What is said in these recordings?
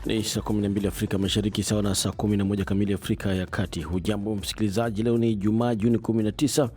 Ni saa 12 Afrika Mashariki, sawa na saa 11 kamili Afrika ya Kati. Hujambo msikilizaji, leo ni Ijumaa Juni 19,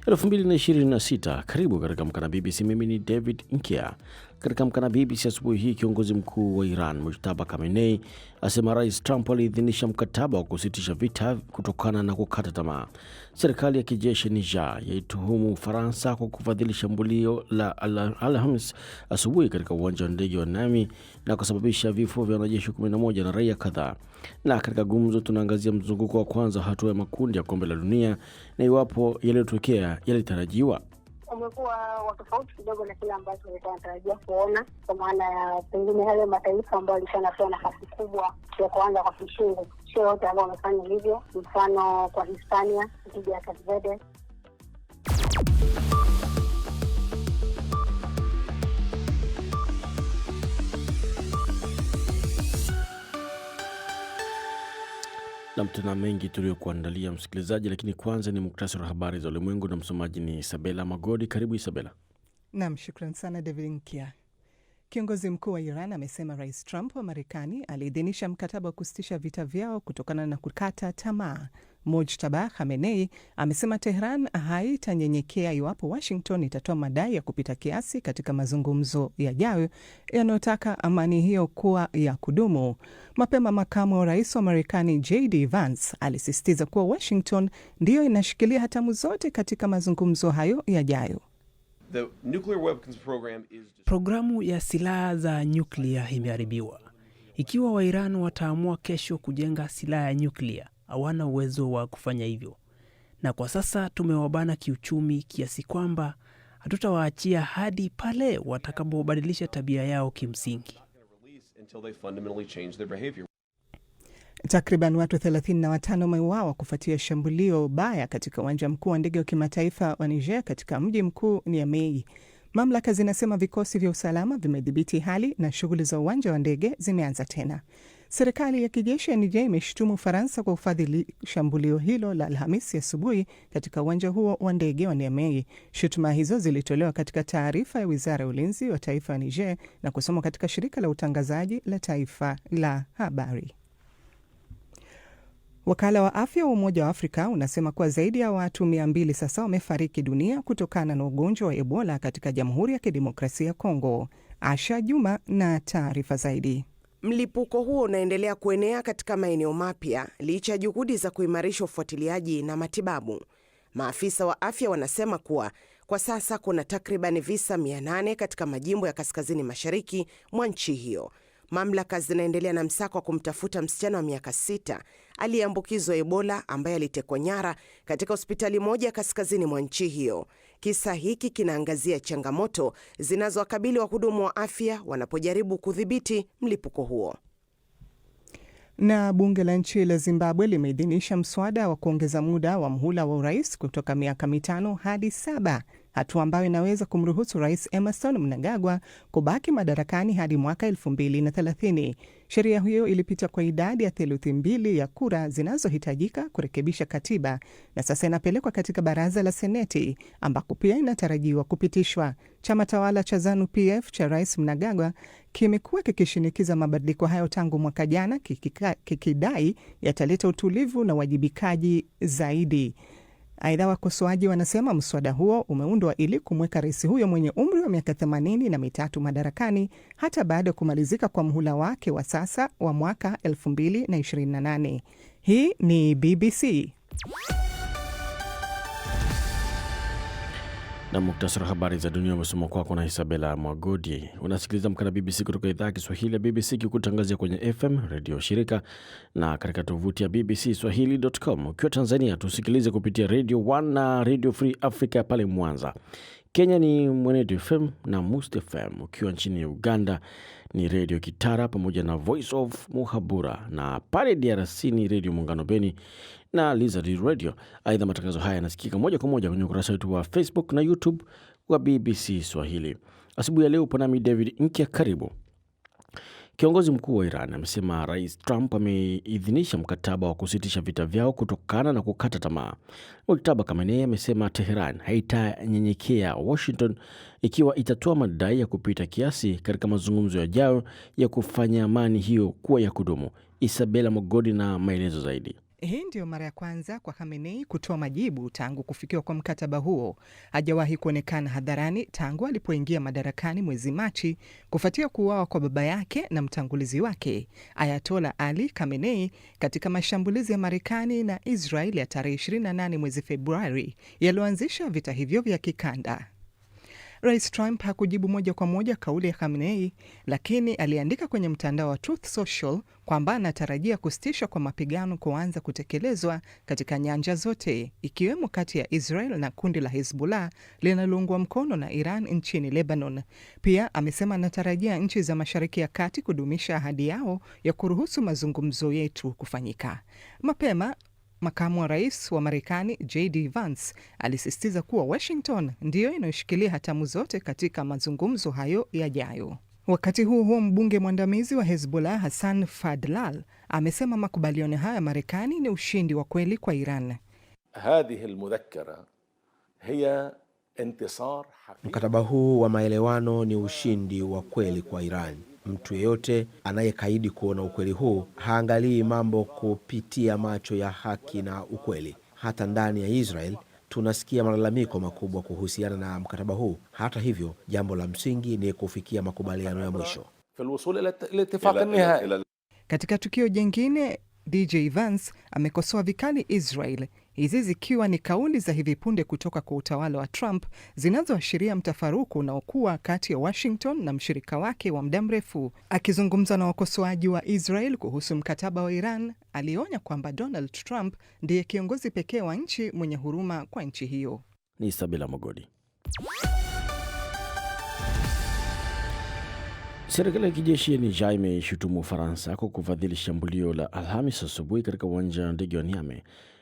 2026. Karibu katika Amka BBC. Mimi ni David Nkia. Katika Amka BBC asubuhi hii, kiongozi mkuu wa Iran Mujtaba Khamenei asema Rais Trump aliidhinisha mkataba wa kusitisha vita kutokana na kukata tamaa. Serikali ya kijeshi Niger yaituhumu Ufaransa kwa kufadhili shambulio la Alhamis asubuhi katika uwanja wa ndege wa Niamey na kusababisha vifo vya wanajeshi 11 na raia kadhaa. Na katika gumzo tunaangazia mzunguko wa kwanza hatua ya makundi ya kombe la dunia na iwapo yaliyotokea yalitarajiwa. Umekuwa wa tofauti kidogo na kile ambacho tulikuwa tunatarajia kuona, kwa maana ya pengine yale mataifa ambayo yalikuwa yanapewa nafasi kubwa ya kuanza kwa kishingo, sio wote ambao wamefanya hivyo. Mfano kwa Hispania dhidi ya Cape Verde. Na tuna mengi tuliokuandalia msikilizaji, lakini kwanza ni muktasari wa habari za ulimwengu na msomaji ni Isabella Magodi. Karibu Isabella. Naam, shukran sana David Nkia. Kiongozi mkuu wa Iran amesema Rais Trump wa Marekani aliidhinisha mkataba wa kusitisha vita vyao kutokana na kukata tamaa. Mujtaba Khamenei amesema Tehran haitanyenyekea iwapo Washington itatoa madai ya kupita kiasi katika mazungumzo yajayo yanayotaka amani hiyo kuwa ya kudumu. Mapema makamu wa rais wa Marekani JD Vance alisisitiza kuwa Washington ndiyo inashikilia hatamu zote katika mazungumzo hayo yajayo. Programu ya silaha za nyuklia imeharibiwa. Ikiwa Wairan wataamua kesho kujenga silaha ya nyuklia, hawana uwezo wa kufanya hivyo. Na kwa sasa tumewabana kiuchumi kiasi kwamba hatutawaachia hadi pale watakapobadilisha tabia yao kimsingi. Takriban watu 35 wameuawa kufuatia shambulio baya katika uwanja mkuu wa ndege wa kimataifa wa Niger katika mji mkuu Niamey. Mamlaka zinasema vikosi vya usalama vimedhibiti hali na shughuli za uwanja wa ndege zimeanza tena. Serikali ya kijeshi ya Niger imeshutumu Ufaransa kwa ufadhili shambulio hilo la Alhamisi asubuhi katika uwanja huo wa ndege wa Niamey. Shutuma hizo zilitolewa katika taarifa ya Wizara ya Ulinzi wa Taifa ya Niger na kusomwa katika shirika la utangazaji la taifa la habari. Wakala wa afya wa Umoja wa Afrika unasema kuwa zaidi ya watu 200 sasa wamefariki dunia kutokana na ugonjwa wa Ebola katika Jamhuri ya Kidemokrasia ya Kongo. Asha Juma na taarifa zaidi. Mlipuko huo unaendelea kuenea katika maeneo mapya licha ya juhudi za kuimarisha ufuatiliaji na matibabu. Maafisa wa afya wanasema kuwa kwa sasa kuna takriban visa 800 katika majimbo ya kaskazini mashariki mwa nchi hiyo. Mamlaka zinaendelea na msako wa kumtafuta msichana wa miaka 6 aliyeambukizwa Ebola ambaye alitekwa nyara katika hospitali moja kaskazini mwa nchi hiyo. Kisa hiki kinaangazia changamoto zinazowakabili wahudumu wa afya wanapojaribu kudhibiti mlipuko huo. Na bunge la nchi la Zimbabwe limeidhinisha mswada wa kuongeza muda wa muhula wa urais kutoka miaka 5 hadi 7, hatua ambayo inaweza kumruhusu Rais Emmerson Mnangagwa kubaki madarakani hadi mwaka 2030. Sheria hiyo ilipita kwa idadi ya theluthi 2 ya kura zinazohitajika kurekebisha katiba na sasa inapelekwa katika baraza la Seneti ambako pia inatarajiwa kupitishwa. Chama tawala cha ZANU-PF cha Rais Mnangagwa kimekuwa kikishinikiza mabadiliko hayo tangu mwaka jana, kikidai yataleta utulivu na wajibikaji zaidi. Aidha, wakosoaji wanasema mswada huo umeundwa ili kumweka rais huyo mwenye umri wa miaka 83 madarakani hata baada ya kumalizika kwa muhula wake wa sasa wa mwaka 2028. Hii ni BBC. Na muktasari wa habari za dunia umesoma kwako na Isabella Mwagodi. Unasikiliza Amka BBC kutoka idhaa ya Kiswahili ya BBC kikutangazia kwenye FM radio shirika na katika tovuti ya bbcswahili.com. Ukiwa Tanzania tusikilize kupitia Radio 1 na Radio Free Africa pale Mwanza. Kenya ni Mwenedu FM na Must FM. Ukiwa nchini Uganda ni Radio Kitara pamoja na Voice of Muhabura, na pale DRC ni Radio Muungano Beni na Lizard Radio. Aidha, matangazo haya yanasikika moja kwa moja kwenye ukurasa wetu wa Facebook na YouTube wa BBC Swahili. Asubuhi ya leo upo nami David Nkia, karibu. Kiongozi mkuu wa Iran amesema Rais Trump ameidhinisha mkataba wa kusitisha vita vyao kutokana na kukata tamaa. Mujtaba Khamenei amesema Teheran haitanyenyekea Washington ikiwa itatoa madai ya kupita kiasi katika mazungumzo yajayo ya kufanya amani hiyo kuwa ya kudumu. Isabella Mogodi na maelezo zaidi. Hii ndio mara ya kwanza kwa Khamenei kutoa majibu tangu kufikiwa kwa mkataba huo. Hajawahi kuonekana hadharani tangu alipoingia madarakani mwezi Machi kufuatia kuuawa kwa baba yake na mtangulizi wake Ayatollah Ali Khamenei katika mashambulizi ya Marekani na Israel ya tarehe 28 mwezi Februari yaliyoanzisha vita hivyo vya kikanda. Rais Trump hakujibu moja kwa moja kauli ya Khamenei, lakini aliandika kwenye mtandao wa Truth Social kwamba anatarajia kusitishwa kwa mapigano kuanza kutekelezwa katika nyanja zote, ikiwemo kati ya Israel na kundi la Hezbollah linaloungwa mkono na Iran nchini Lebanon. Pia amesema anatarajia nchi za Mashariki ya Kati kudumisha ahadi yao ya kuruhusu mazungumzo yetu kufanyika. Mapema Makamu wa rais wa Marekani JD Vance alisisitiza kuwa Washington ndiyo inayoshikilia hatamu zote katika mazungumzo hayo yajayo. Wakati huo huo, mbunge mwandamizi wa Hezbollah Hassan Fadlal amesema makubaliano haya ya Marekani ni ushindi wa kweli kwa Iran. Mkataba huu wa maelewano ni ushindi wa kweli kwa Iran. Mtu yeyote anayekaidi kuona ukweli huu haangalii mambo kupitia macho ya haki na ukweli. Hata ndani ya Israel tunasikia malalamiko makubwa kuhusiana na mkataba huu. Hata hivyo, jambo la msingi ni kufikia makubaliano ya mwisho. Katika tukio jingine, DJ Vance amekosoa vikali Israel, hizi zikiwa ni kauli za hivi punde kutoka kwa utawala wa Trump zinazoashiria mtafaruku unaokuwa kati ya Washington na mshirika wake wa muda mrefu. Akizungumza na wakosoaji wa Israel kuhusu mkataba wa Iran, alionya kwamba Donald Trump ndiye kiongozi pekee wa nchi mwenye huruma kwa nchi hiyo. Ni Isabella Mogodi. Serikali ya kijeshi ya Niger imeshutumu Ufaransa kwa kufadhili shambulio la Alhamis asubuhi katika uwanja wa ndege wa Niamey.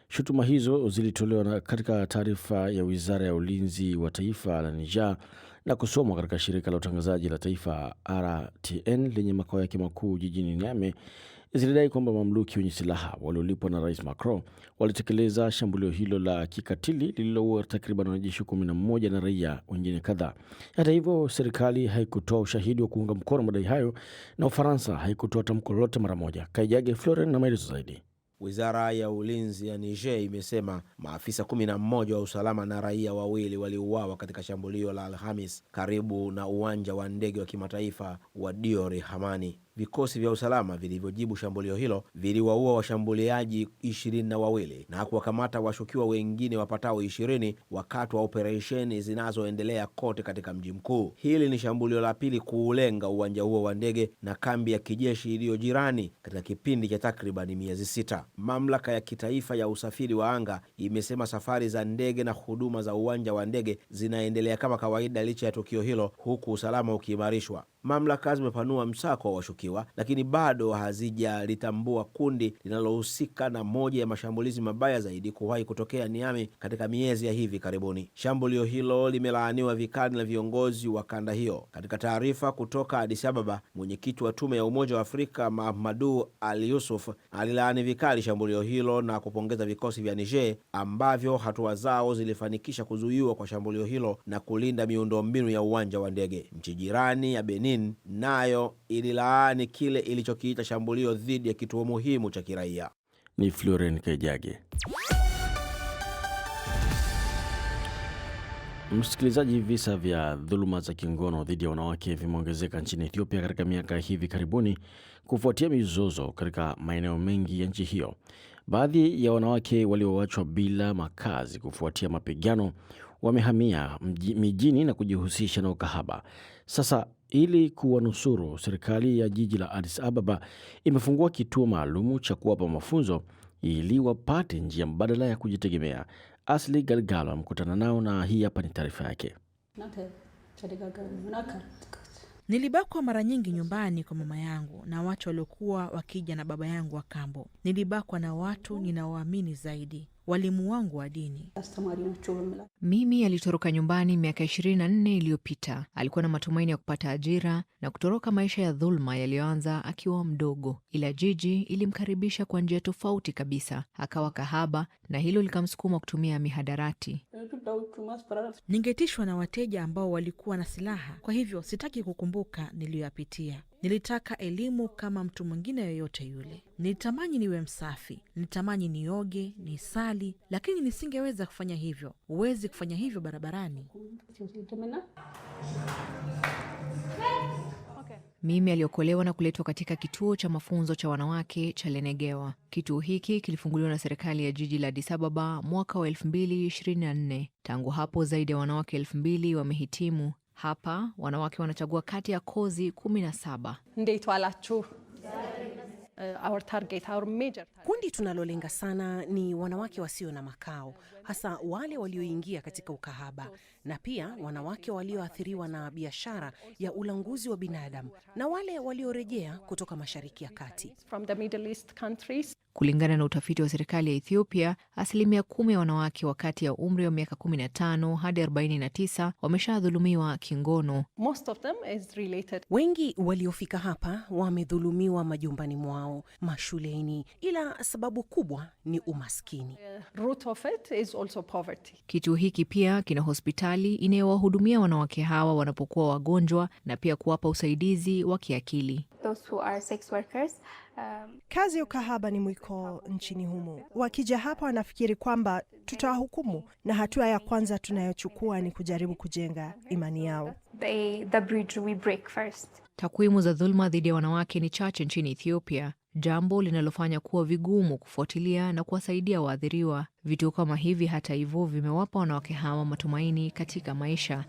Shutuma hizo zilitolewa katika taarifa ya Wizara ya Ulinzi wa Taifa la Niger na kusomwa katika shirika la utangazaji la taifa RTN lenye makao yake makuu jijini Niamey. Zilidai kwamba mamluki wenye silaha waliolipwa na Rais Macron walitekeleza shambulio hilo la kikatili lililoua takriban wanajeshi 11 na raia wengine kadhaa. Hata hivyo, serikali haikutoa ushahidi wa kuunga mkono madai hayo na Ufaransa haikutoa tamko lolote mara moja. Kaijage Floren na maelezo zaidi. Wizara ya Ulinzi ya Niger imesema maafisa 11 wa usalama na raia wawili waliuawa katika shambulio la Alhamis karibu na uwanja wa ndege wa kimataifa wa Diori Hamani. Vikosi vya usalama vilivyojibu shambulio hilo viliwaua washambuliaji 22 na kuwakamata washukiwa wengine wapatao 20 wakati wa operesheni zinazoendelea kote katika mji mkuu. Hili ni shambulio la pili kuulenga uwanja huo wa ndege na kambi ya kijeshi iliyo jirani katika kipindi cha takriban miezi 6. Mamlaka ya kitaifa ya usafiri wa anga imesema safari za ndege na huduma za uwanja wa ndege zinaendelea kama kawaida licha ya tukio hilo, huku usalama ukiimarishwa. Mamlaka zimepanua msako wa washukiwa, lakini bado hazijalitambua kundi linalohusika na moja ya mashambulizi mabaya zaidi kuwahi kutokea Niamey katika miezi ya hivi karibuni. Shambulio hilo limelaaniwa vikali na viongozi wa kanda hiyo. Katika taarifa kutoka Addis Ababa, mwenyekiti wa tume ya Umoja wa Afrika Mahamadou Ali Yusuf alilaani vikali shambulio hilo na kupongeza vikosi vya Niger ambavyo hatua zao zilifanikisha kuzuiwa kwa shambulio hilo na kulinda miundombinu ya uwanja wa ndege. Nchi jirani ya Benin nayo ililaani kile ilichokiita shambulio dhidi ya kituo muhimu cha kiraia. Ni Floren Kaijage. Msikilizaji, visa vya dhuluma za kingono dhidi ya wanawake vimeongezeka nchini Ethiopia katika miaka hivi karibuni kufuatia mizozo katika maeneo mengi ya nchi hiyo. Baadhi ya wanawake walioachwa bila makazi kufuatia mapigano wamehamia mijini na kujihusisha na ukahaba. Sasa ili kuwanusuru, serikali ya jiji la Addis Ababa imefungua kituo maalumu cha kuwapa mafunzo ili wapate njia mbadala ya kujitegemea. Asli Galgalo amekutana nao na hii hapa ni taarifa yake. Nilibakwa mara nyingi nyumbani kwa mama yangu na watu waliokuwa wakija na baba yangu wa kambo. Nilibakwa na watu ninaoamini zaidi. walimu wangu wa dini. Mimi alitoroka nyumbani miaka 24 iliyopita. Alikuwa na matumaini ya kupata ajira na kutoroka maisha ya dhulma yaliyoanza akiwa mdogo, ila jiji ilimkaribisha kwa njia tofauti kabisa. Akawa kahaba na hilo likamsukuma kutumia mihadarati. Ningetishwa na wateja ambao walikuwa na silaha, kwa hivyo sitaki kukumbuka niliyoyapitia. Nilitaka elimu kama mtu mwingine yoyote yule. Nilitamani niwe msafi, nilitamani nioge, nisali, lakini nisingeweza kufanya hivyo. Huwezi kufanya hivyo barabarani. Mimi aliokolewa na kuletwa katika kituo cha mafunzo cha wanawake cha Lenegewa. Kituo hiki kilifunguliwa na serikali ya jiji la Addis Ababa mwaka wa 2024. Tangu hapo zaidi ya wanawake 2000 wamehitimu. Hapa wanawake wanachagua kati ya kozi 17. Kundi tunalolenga sana ni wanawake wasio na makao, hasa wale walioingia katika ukahaba, na pia wanawake walioathiriwa na biashara ya ulanguzi wa binadamu na wale waliorejea kutoka Mashariki ya Kati. Kulingana na utafiti wa serikali ya Ethiopia, 10% ya wanawake wakati ya umri wa miaka 15 hadi 49 wameshadhulumiwa kingono. Wengi waliofika hapa wamedhulumiwa majumbani mwao, mashuleni, ila sababu kubwa ni umaskini. Kituo hiki pia kina hospitali inayowahudumia wanawake hawa wanapokuwa wagonjwa na pia kuwapa usaidizi wa kiakili. Kazi ya ukahaba ni mwiko nchini humo. Wakija hapa wanafikiri kwamba tutawahukumu, na hatua ya kwanza tunayochukua ni kujaribu kujenga imani yao. Takwimu za dhulma dhidi ya wanawake ni chache nchini Ethiopia, jambo linalofanya kuwa vigumu kufuatilia na kuwasaidia waathiriwa. Vituo kama hivi hata hivyo vimewapa wanawake hawa matumaini katika maisha.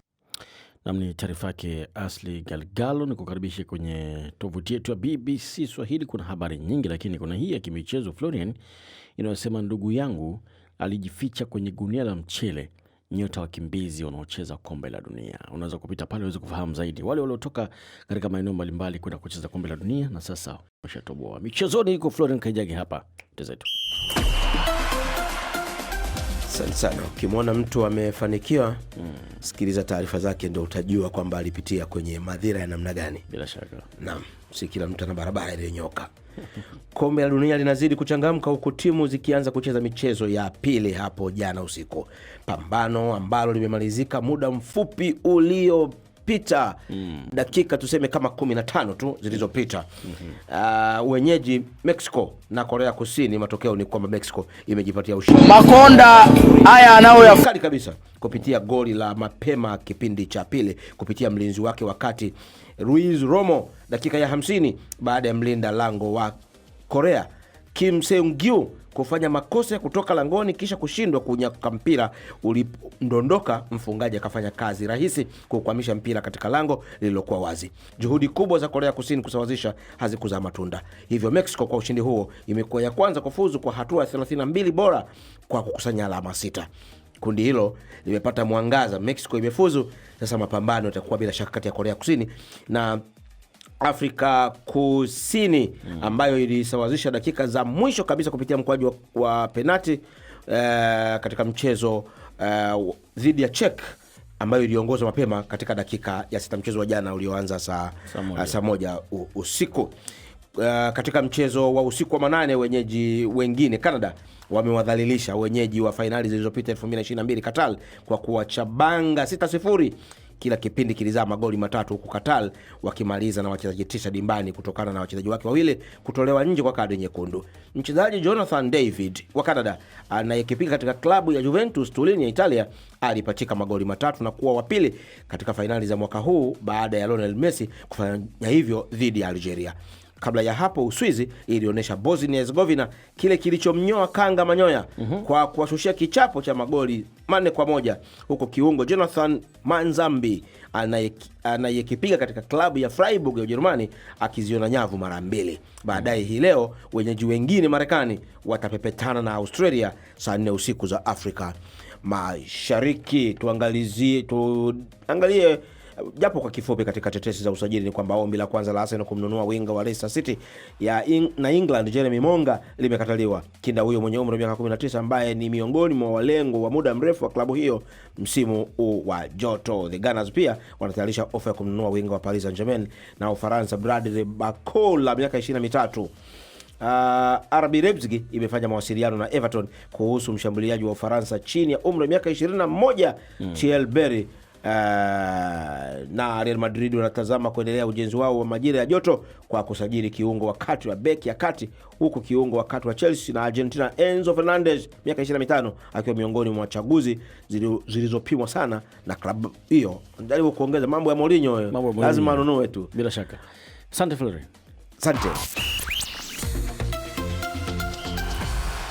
Namni taarifa yake Asli Galgalo. Ni kukaribisha kwenye tovuti yetu ya BBC Swahili. Kuna habari nyingi, lakini kuna hii ya kimichezo Florian inayosema ndugu yangu alijificha kwenye gunia la mchele, nyota wakimbizi wanaocheza kombe la dunia. Unaweza kupita pale uweze kufahamu zaidi. Wale waliotoka katika maeneo mbalimbali kwenda kucheza kombe la dunia na sasa wameshatoboa. Michezoni iko Florian Kaijage hapa tezetu. Sana. Ukimwona mtu amefanikiwa, sikiliza taarifa zake ndio utajua kwamba alipitia kwenye madhira ya namna gani. Bila shaka. Naam, si kila mtu ana barabara iliyonyoka. Kombe la dunia linazidi kuchangamka huku timu zikianza kucheza michezo ya pili hapo jana usiku. Pambano ambalo limemalizika muda mfupi uliopita, dakika tuseme kama 15 tu zilizopita. Wenyeji Mexico na Korea Kusini, matokeo ni kwamba Mexico imejipatia ushindi. Makonda haya anayoyafanya kabisa kupitia goli la mapema kipindi cha pili kupitia mlinzi wake wakati Ruiz Romo dakika ya 50 baada ya mlinda lango wa Korea Kim Seung-gyu kufanya makosa ya kutoka langoni kisha kushindwa kunyaka mpira ulipondondoka. Mfungaji akafanya kazi rahisi kukwamisha mpira katika lango lililokuwa wazi. Juhudi kubwa za Korea Kusini kusawazisha hazikuzaa matunda. Hivyo Mexico kwa ushindi huo imekuwa ya kwanza kufuzu kwa hatua ya 32 bora kwa kukusanya alama 6. Kundi hilo limepata mwangaza. Mexico imefuzu, sasa mapambano yatakuwa bila shaka kati ya Korea Kusini na Afrika Kusini ambayo ilisawazisha dakika za mwisho kabisa kupitia mkwaju wa penalti katika mchezo dhidi ya Czech ambayo iliongozwa mapema katika dakika ya 6, mchezo wa jana ulioanza saa 1 usiku. Katika mchezo wa usiku wa manane, wenyeji wengine Canada wamewadhalilisha wenyeji wa finali zilizopita 2022 Qatar kwa kuwachabanga 6-0. Kila kipindi kilizaa magoli matatu huku Qatar wakimaliza na wachezaji 9 dimbani kutokana na wachezaji wake wawili kutolewa nje kwa kadi nyekundu. Mchezaji Jonathan David wa Canada anayekipiga katika klabu ya Juventus Turin ya Italia alipachika magoli matatu na kuwa wa pili katika finali za mwaka huu baada ya Lionel Messi kufanya hivyo dhidi ya Algeria. Kabla ya hapo Uswizi ilionyesha Bosnia Herzegovina kile kilichomnyoa kanga manyoya kwa kuwashushia kichapo cha magoli 4-1 huko kiungo Jonathan Manzambi anayekipiga katika klabu ya Freiburg ya Ujerumani akiziona nyavu mara 2. Baadaye hii leo wenyeji wengine Marekani watapepetana na Australia saa 4 usiku za Afrika Mashariki. Tuangalie Japo kwa kifupi, katika tetesi za usajili ni kwamba ombi la kwanza la Arsenal kumnunua winga wa Leicester City na England Jeremy Monga limekataliwa. Kinda huyo mwenye umri wa miaka 19 ambaye ni miongoni mwa walengo wa muda mrefu wa klabu hiyo msimu huu wa joto. The Gunners pia wanatayarisha ofa ya kumnunua winga wa Paris Saint-Germain na Ufaransa Bradley Barcola miaka 23. RB Leipzig imefanya mawasiliano na Everton kuhusu mshambuliaji wa Ufaransa chini ya umri wa miaka 21 Thierry Berry. Na Real Madrid wanatazama kuendelea ujenzi wao wa majira ya joto kwa kusajili kiungo wakati wa beki ya kati, huku kiungo wakati wa Chelsea na Argentina Enzo Fernandez miaka 25 akiwa miongoni mwa chaguzi zilizopimwa sana na klabu hiyo. Ndio kuongeza mambo ya Mourinho, lazima anunue tu bila shaka. Asante Flori. Asante.